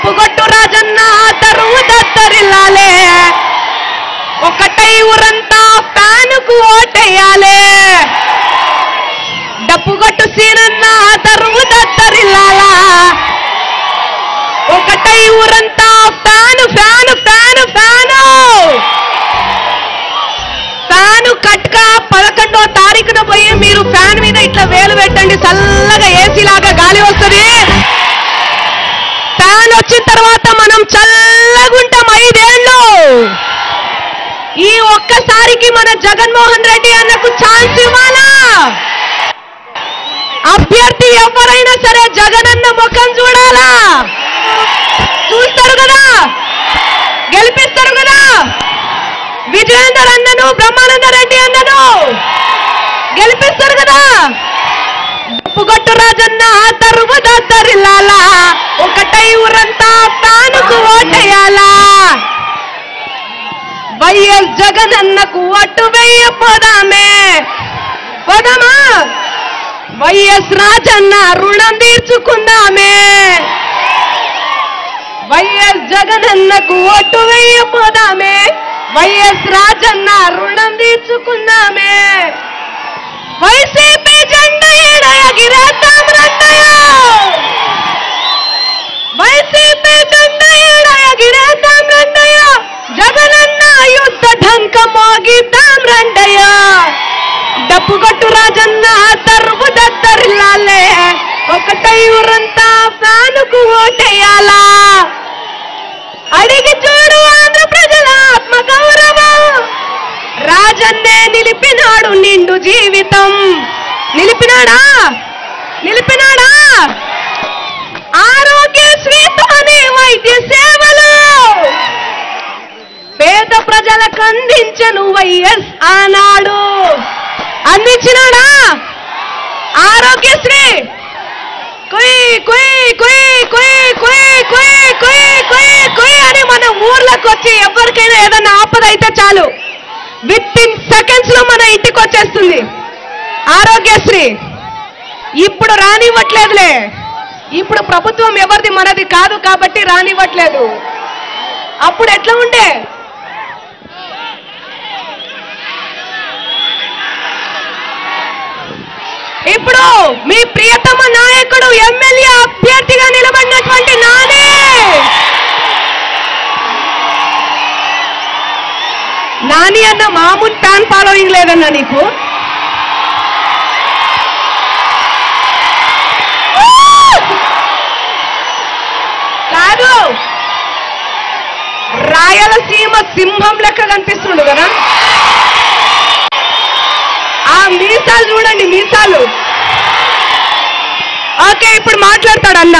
డప్పుగొట్టు రాజన్న తరువు దత్తరిల్లాలే, ఒకటై ఊరంతా ఫ్యానుకు ఓటేయాలే. డప్పుగొట్టు సీనన్న తరువు దత్తరిల్లాలా, ఒకటై ఊరంతా fan fan fan fan fan కట్క 11వ తారీఖున పోయి మీరు ఫ్యాన్ మీద ఇట్లా వేలు పెట్టండి, చల్లగా ఏసీ లాగా గాలి వస్తుంది. ఫ్యాన్ వచ్చిన తర్వాత మనం చల్లగుంటాం 5 ఏళ్ళు. ఈ ఒక్కసారికి మన జగన్మోహన్ రెడ్డి అన్నకు ఛాన్స్ ఇవ్వాలా? అభ్యర్థి ఎవరైనా సరే జగనన్న ముఖం చూడాలా? చూస్తారు కదా, గెలిపిస్తారు కదా. విజయేందర్ అన్నను, బ్రహ్మానంద రెడ్డి అన్నను గెలిపిస్తారు కదా. డప్పుగొట్టు రాజన్న తరువు దత్తరిల్లాలా, ఒకటై ఊరంతా ఫ్యానుకు ఓటేయాలా. వైఎస్ జగనన్నకు ఓటు వేయపోదామే, పోదామా? వైఎస్ రాజన్న రుణం తీర్చుకుందామే. వైఎస్ జగనన్నకు ఓటు వేయపోదామే, వైఎస్ రాజన్న రుణం తీర్చుకుందామే. వైసీపీ జెండా ఏడ ఎగిరేద్దాం రండయ్య, వైసీపీ జెండా ఏడ ఎగిరేద్దాం రండయ్య. జగనన్న యుద్ధ ఢంక మోగిద్దాం రండయ్య. డప్పుగొట్టు రాజన్న తరువు దత్తరిల్లాలే, ఒకటై ఊరంతా ఫ్యానుకు ఓటేయాలా. అడిగి చూడు ఆంధ్ర ప్రజల ఆత్మ గౌరవం, రాజన్నే నిలిపినాడు నిండు జీవితం. నిలిపినాడా? నిలిపినాడా? ఆరోగ్యశ్రీతోనే వైద్య సేవలు పేద ప్రజలకు అందించను వైఎస్ ఆనాడు. అందించినాడా? ఆరోగ్యశ్రీ కుయ్ కుయ్ కుయ్ కుయ్ కుయ్ కుయ్ కుయ్ కుయ్ కుయ్ అని మన ఊర్లకు వచ్చి ఎవరికైనా ఏదైనా ఆపద అయితే చాలు, వితిన్ సెకండ్స్ లో మన ఇంటికి వచ్చేస్తుంది ఆరోగ్యశ్రీ. ఇప్పుడు రానివ్వట్లేదులే, ఇప్పుడు ప్రభుత్వం ఎవరిది మనది కాదు కాబట్టి రానివ్వట్లేదు. అప్పుడు ఎట్లా ఉండే? ఇప్పుడు మీ ప్రియతమ నాయకుడు ఎమ్మెల్యే అభ్యర్థిగా నిలబడినటువంటి నాని అన్న మామూలు ఫ్యాన్ ఫాలోయింగ్ లేదన్నా నీకు? కాదు, రాయలసీమ సింహం లెక్క కనిపిస్తుండు కదా. ఆ మీసాలు చూడండి, మీసాలు. ఓకే, ఇప్పుడు మాట్లాడతాడు అన్న.